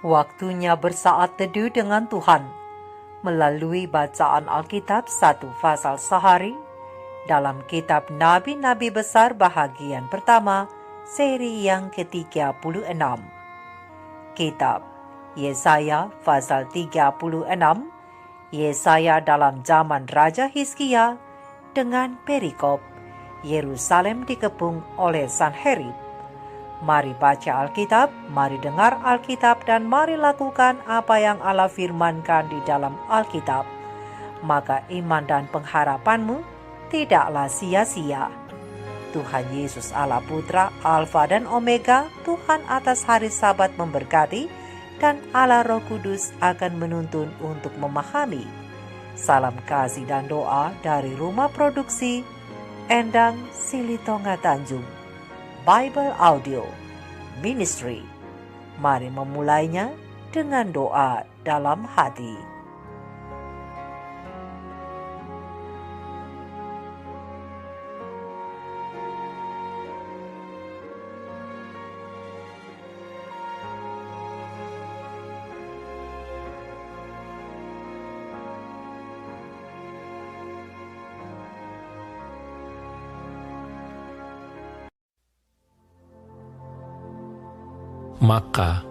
Waktunya bersaat teduh dengan Tuhan melalui bacaan Alkitab 1 pasal sehari dalam kitab Nabi-Nabi Besar bahagian pertama, seri yang ke-36. Kitab Yesaya pasal 36, Yesaya dalam zaman Raja Hizkia dengan perikop Yerusalem dikepung oleh Sanherib. Mari baca Alkitab, mari dengar Alkitab, dan mari lakukan apa yang Allah firmankan di dalam Alkitab. Maka iman dan pengharapanmu tidaklah sia-sia. Tuhan Yesus Allah Putra, Alfa dan Omega, Tuhan atas hari Sabat memberkati, dan Allah Roh Kudus akan menuntun untuk memahami. Salam kasih dan doa dari Rumah Produksi Endang Silitonga Tanjung Bible Audio Ministry. Mari memulainya dengan doa dalam hati. Maka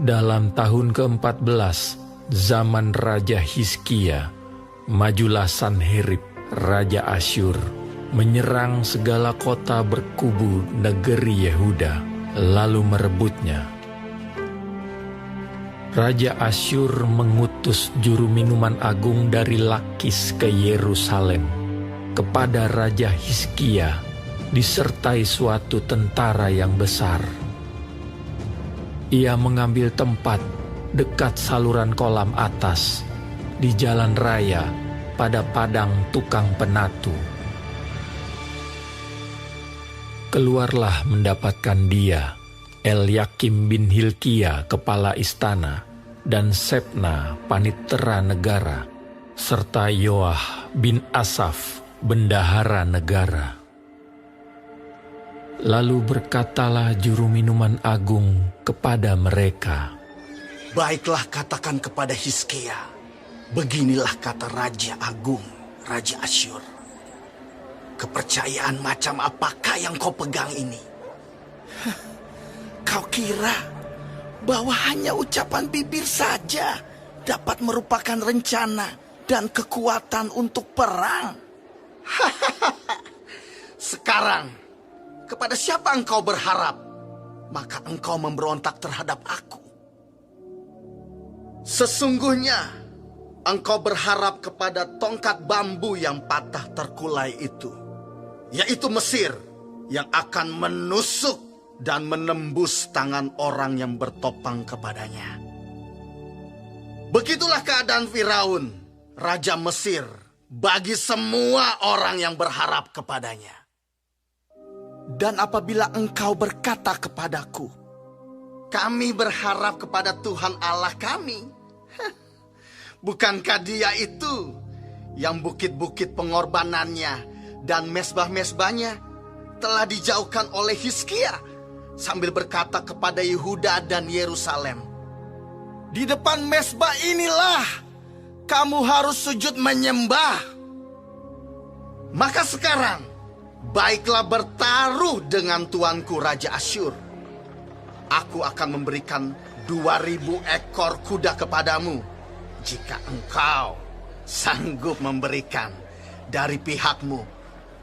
dalam tahun ke-14 zaman Raja Hizkia, majulah Sanherib Raja Asyur menyerang segala kota berkubu negeri Yehuda, lalu merebutnya. Raja Asyur mengutus juru minuman agung dari Lakis ke Yerusalem kepada Raja Hizkia disertai suatu tentara yang besar. Ia mengambil tempat dekat saluran kolam atas di jalan raya pada padang tukang penatu. Keluarlah mendapatkan dia Elyakim bin Hilkia kepala istana dan Sebna panitera negara serta Yoah bin Asaf bendahara negara. Lalu berkatalah juru minuman agung kepada mereka, "Baiklah, katakan kepada Hizkia, beginilah kata Raja Agung, Raja Asyur. Kepercayaan macam apakah yang kau pegang ini? Kau kira bahwa hanya ucapan bibir saja dapat merupakan rencana dan kekuatan untuk perang? Sekarang, kepada siapa engkau berharap? Maka engkau memberontak terhadap aku. Sesungguhnya engkau berharap kepada tongkat bambu yang patah terkulai itu, yaitu Mesir, yang akan menusuk dan menembus tangan orang yang bertopang kepadanya. Begitulah keadaan Firaun, Raja Mesir, bagi semua orang yang berharap kepadanya. Dan apabila engkau berkata kepadaku, kami berharap kepada Tuhan Allah kami, bukankah Dia itu yang bukit-bukit pengorbanannya dan mesbah-mesbahnya telah dijauhkan oleh Hizkia, sambil berkata kepada Yehuda dan Yerusalem, di depan mesbah inilah kamu harus sujud menyembah. Maka sekarang, baiklah bertaruh dengan tuanku Raja Asyur. Aku akan memberikan 2.000 ekor kuda kepadamu, jika engkau sanggup memberikan dari pihakmu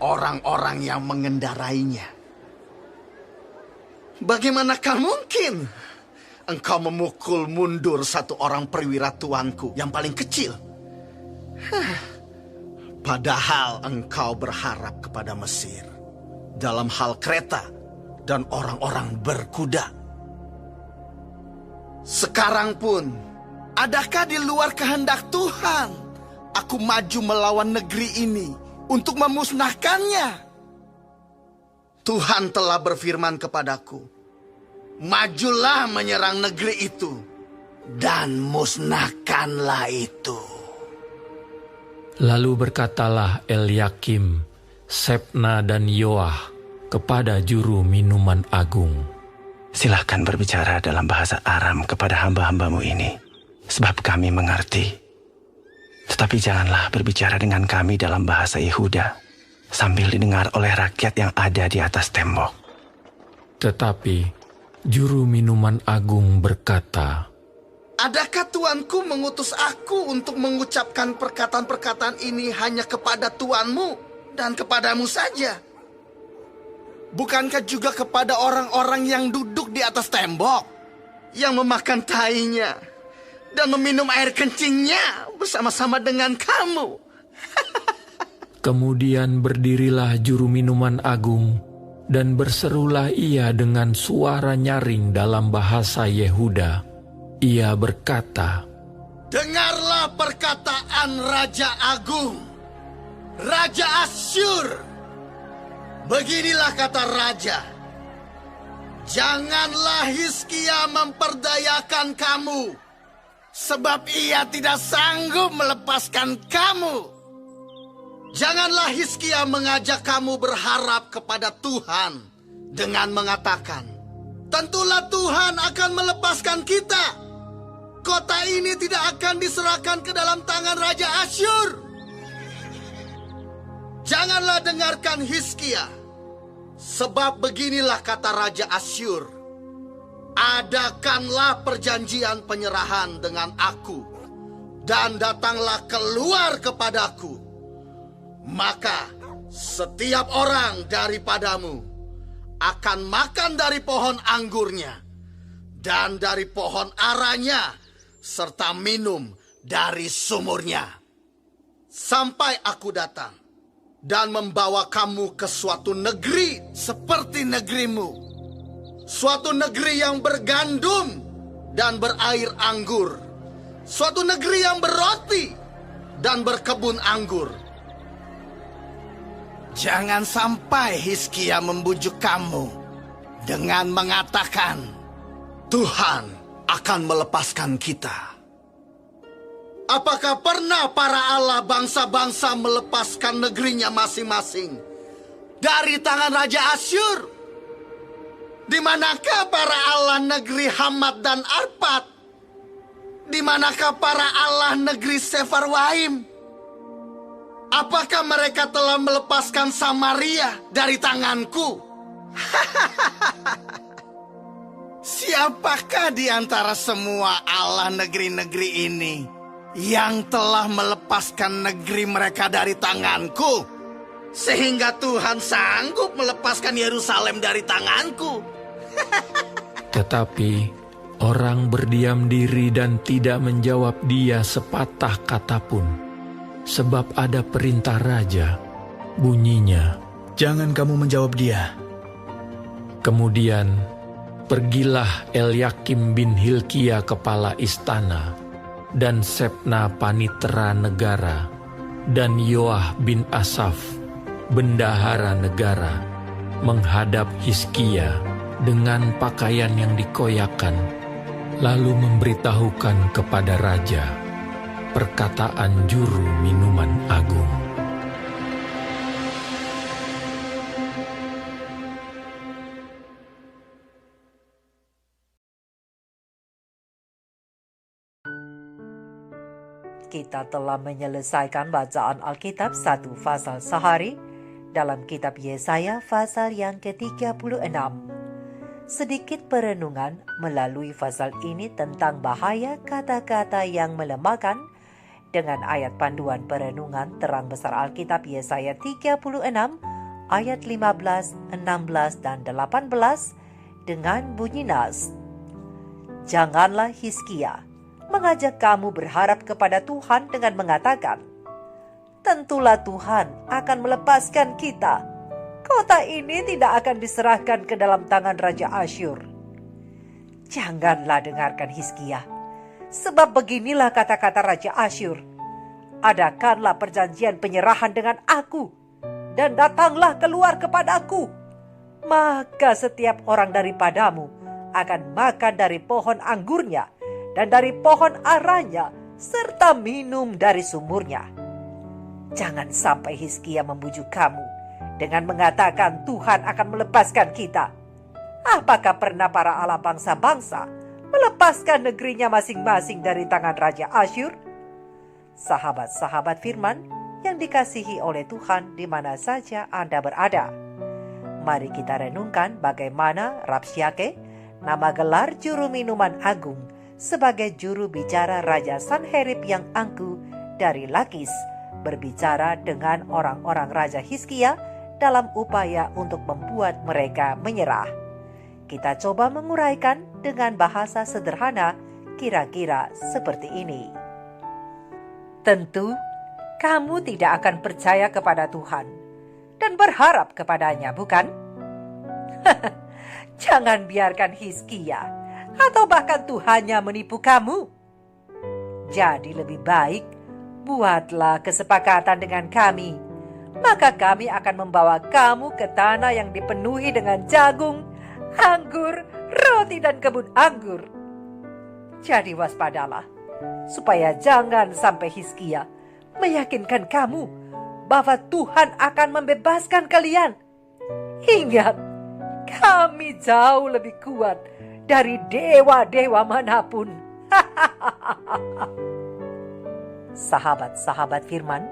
orang-orang yang mengendarainya. Bagaimanakah mungkin engkau memukul mundur satu orang perwira tuanku yang paling kecil? Padahal engkau berharap kepada Mesir dalam hal kereta dan orang-orang berkuda. Sekarang pun, adakah di luar kehendak Tuhan aku maju melawan negeri ini untuk memusnahkannya? Tuhan telah berfirman kepadaku, majulah menyerang negeri itu dan musnahkanlah itu. Lalu berkatalah Elyakim, Sebna dan Yoah kepada juru minuman agung, Silahkan berbicara dalam bahasa Aram kepada hamba-hambamu ini, sebab kami mengerti. Tetapi janganlah berbicara dengan kami dalam bahasa Yehuda, sambil didengar oleh rakyat yang ada di atas tembok. Tetapi juru minuman agung berkata, Adakah tuanku mengutus aku untuk mengucapkan perkataan-perkataan ini hanya kepada tuanmu dan kepadamu saja? Bukankah juga kepada orang-orang yang duduk di atas tembok, yang memakan tainya dan meminum air kencingnya bersama-sama dengan kamu? Kemudian berdirilah juru minuman agung, dan berserulah ia dengan suara nyaring dalam bahasa Yehuda. Ia berkata, Dengarlah perkataan Raja Agung, Raja Asyur. Beginilah kata Raja, janganlah Hizkia memperdayakan kamu, sebab ia tidak sanggup melepaskan kamu. Janganlah Hizkia mengajak kamu berharap kepada Tuhan dengan mengatakan, tentulah Tuhan akan melepaskan kita. Kota ini tidak akan diserahkan ke dalam tangan Raja Asyur. Janganlah dengarkan Hizkia, sebab beginilah kata Raja Asyur, adakanlah perjanjian penyerahan dengan aku, dan datanglah keluar kepadaku. Maka setiap orang daripadamu akan makan dari pohon anggurnya, dan dari pohon aranya, serta minum dari sumurnya. Sampai aku datang dan membawa kamu ke suatu negeri seperti negerimu, suatu negeri yang bergandum dan berair anggur, suatu negeri yang berroti dan berkebun anggur. Jangan sampai Hizkia membujuk kamu dengan mengatakan, Tuhan akan melepaskan kita. Apakah pernah para Allah bangsa-bangsa melepaskan negerinya masing-masing dari tangan Raja Asyur? Di manakah para Allah negeri Hamat dan Arpad? Di manakah para Allah negeri Sefarwaim? Apakah mereka telah melepaskan Samaria dari tanganku? Siapakah di antara semua Allah negeri-negeri ini yang telah melepaskan negeri mereka dari tanganku, sehingga Tuhan sanggup melepaskan Yerusalem dari tanganku? tetapi orang berdiam diri dan tidak menjawab dia sepatah kata pun, sebab ada perintah raja, bunyinya, Jangan kamu menjawab dia. Kemudian pergilah Elyakim bin Hilkia kepala istana, dan Sebna panitera negara, dan Yoah bin Asaf bendahara negara, menghadap Hizkia dengan pakaian yang dikoyakan, lalu memberitahukan kepada raja perkataan juru minuman agung. Kita telah menyelesaikan bacaan Alkitab 1 fasal sehari dalam kitab Yesaya fasal yang ke-36. Sedikit perenungan melalui fasal ini tentang bahaya kata-kata yang melemahkan dengan ayat panduan perenungan terang besar Alkitab Yesaya 36 ayat 15, 16, dan 18 dengan bunyi nas. Janganlah Hizkia mengajak kamu berharap kepada Tuhan dengan mengatakan, tentulah Tuhan akan melepaskan kita. Kota ini tidak akan diserahkan ke dalam tangan Raja Asyur. Janganlah dengarkan Hizkia, sebab beginilah kata-kata Raja Asyur. Adakanlah perjanjian penyerahan dengan aku, dan datanglah keluar kepadaku. Maka setiap orang daripadamu akan makan dari pohon anggurnya, dan dari pohon aranya, serta minum dari sumurnya. Jangan sampai Hizkia membujuk kamu dengan mengatakan Tuhan akan melepaskan kita. Apakah pernah para ala bangsa-bangsa melepaskan negerinya masing-masing dari tangan Raja Asyur? Sahabat-sahabat firman yang dikasihi oleh Tuhan di mana saja Anda berada. Mari kita renungkan bagaimana Rabsyakeh, nama gelar juru minuman agung, sebagai juru bicara Raja Sanherib yang angkuh dari Lakis, berbicara dengan orang-orang Raja Hizkia dalam upaya untuk membuat mereka menyerah. Kita coba menguraikan dengan bahasa sederhana kira-kira seperti ini. Tentu, kamu tidak akan percaya kepada Tuhan dan berharap kepadanya, bukan? Jangan biarkan Hizkia atau bahkan Tuhannya menipu kamu. Jadi lebih baik buatlah kesepakatan dengan kami. Maka kami akan membawa kamu ke tanah yang dipenuhi dengan jagung, anggur, roti dan kebun anggur. Jadi waspadalah, supaya jangan sampai Hizkia meyakinkan kamu bahwa Tuhan akan membebaskan kalian. Ingat, kami jauh lebih kuat dari dewa-dewa manapun. Sahabat-sahabat firman,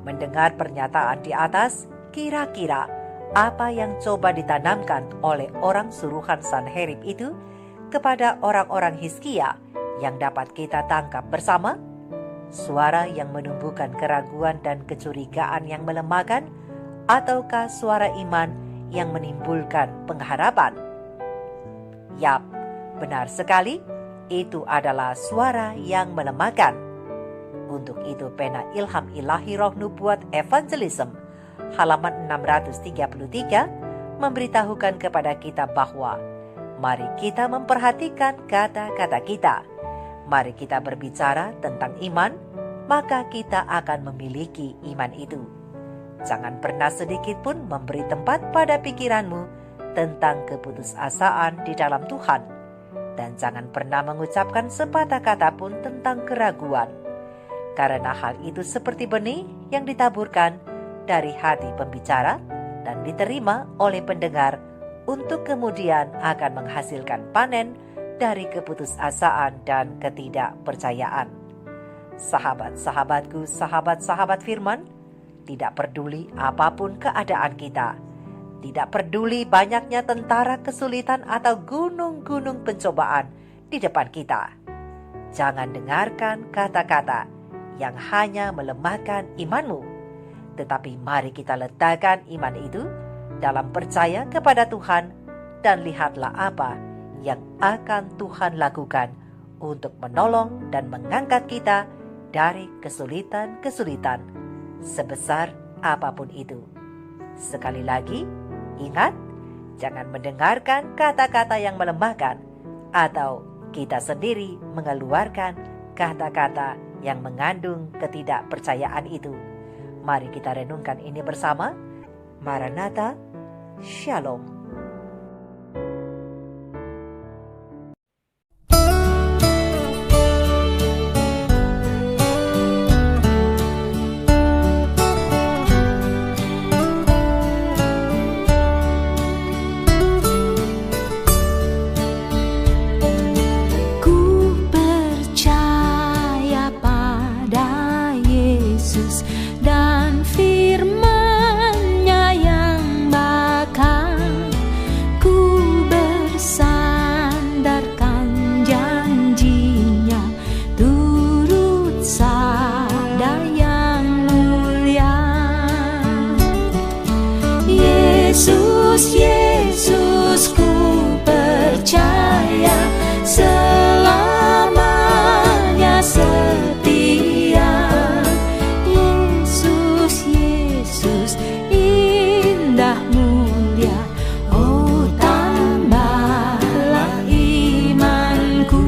mendengar pernyataan di atas, kira-kira apa yang coba ditanamkan oleh orang suruhan Sanherib itu kepada orang-orang Hizkia yang dapat kita tangkap bersama? Suara yang menumbuhkan keraguan dan kecurigaan yang melemahkan, ataukah suara iman yang menimbulkan pengharapan? Yap, benar sekali, itu adalah suara yang melemahkan. Untuk itu pena Ilham Ilahi Roh Nubuat Evangelism halaman 633 memberitahukan kepada kita bahwa mari kita memperhatikan kata-kata kita. Mari kita berbicara tentang iman, maka kita akan memiliki iman itu. Jangan pernah sedikit pun memberi tempat pada pikiranmu tentang keputusasaan di dalam Tuhan. Dan jangan pernah mengucapkan sepatah kata pun tentang keraguan. Karena hal itu seperti benih yang ditaburkan dari hati pembicara dan diterima oleh pendengar untuk kemudian akan menghasilkan panen dari keputusasaan dan ketidakpercayaan. Sahabat-sahabatku, sahabat-sahabat firman, tidak peduli apapun keadaan kita, tidak peduli banyaknya tentara kesulitan atau gunung-gunung pencobaan di depan kita. Jangan dengarkan kata-kata yang hanya melemahkan imanmu. Tetapi mari kita letakkan iman itu dalam percaya kepada Tuhan dan lihatlah apa yang akan Tuhan lakukan untuk menolong dan mengangkat kita dari kesulitan-kesulitan sebesar apapun itu. Sekali lagi, ingat, jangan mendengarkan kata-kata yang melemahkan atau kita sendiri mengeluarkan kata-kata yang mengandung ketidakpercayaan itu. Mari kita renungkan ini bersama. Maranatha, Shalom. Yesus, ku percaya selamanya setia. Yesus, Yesus, indah mulia, oh tambahlah imanku.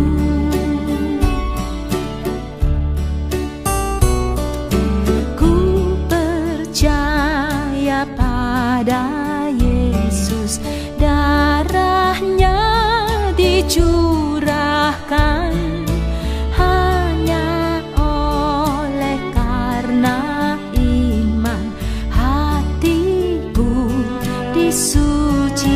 Ku percaya pada Yesus, darahnya dicurahkan hanya oleh karena iman, hatiku disucikan.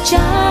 percaya